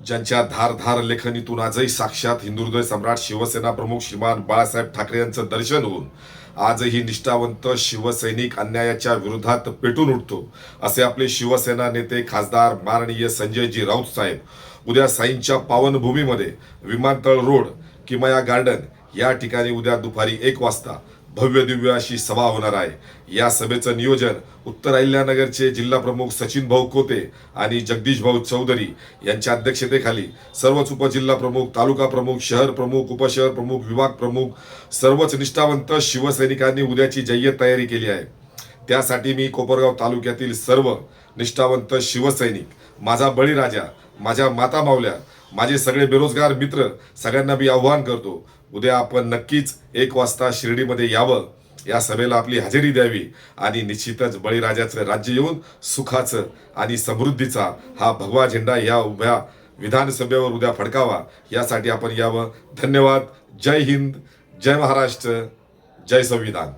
ज्यांच्या धारधार लेखणीतून आजही साक्षात हिंदुहृदय सम्राट शिवसेना प्रमुख श्रीमान बाळासाहेब ठाकरे यांचं दर्शन होऊन आजही निष्ठावंत शिवसैनिक अन्यायाच्या विरोधात पेटून उठतो असे आपले शिवसेना नेते खासदार माननीय संजयजी राऊत साहेब उद्या साईंच्या पावनभूमीमध्ये विमानतळ रोड किमया गार्डन या ठिकाणी उद्या दुपारी 1 वाजता भव्य दिव्य अशी सभा होणार आहे। या सभेचं नियोजन उत्तर अहिल्यानगरचे जिल्हा प्रमुख सचिन भाऊ कोते आणि जगदीश भाऊ चौधरी यांच्या अध्यक्षतेखाली सर्वच उपजिल्हा प्रमुख, तालुका प्रमुख, शहर प्रमुख, उपशहर प्रमुख, विभाग प्रमुख सर्वच निष्ठावंत शिवसैनिकांनी उद्याची जय्यत तयारी केली आहे। त्यासाठी मी कोपरगाव तालुक्यातील सर्व निष्ठावंत शिवसैनिक, माझा बळीराजा, माझ्या माता मावल्या, माझे सगळे बेरोजगार मित्र सगळ्यांना मी आव्हान करतो, उद्या आपण नक्कीच 1 वाजता शिर्डीमध्ये यावं, या सभेला आपली हजेरी द्यावी आणि निश्चितच बळीराजाचं राज्य येऊन सुखाचं आणि समृद्धीचा हा भगवा झेंडा या उभ्या विधानसभेवर उद्या फडकावा, यासाठी आपण यावं। धन्यवाद। जय हिंद, जय महाराष्ट्र, जय संविधान।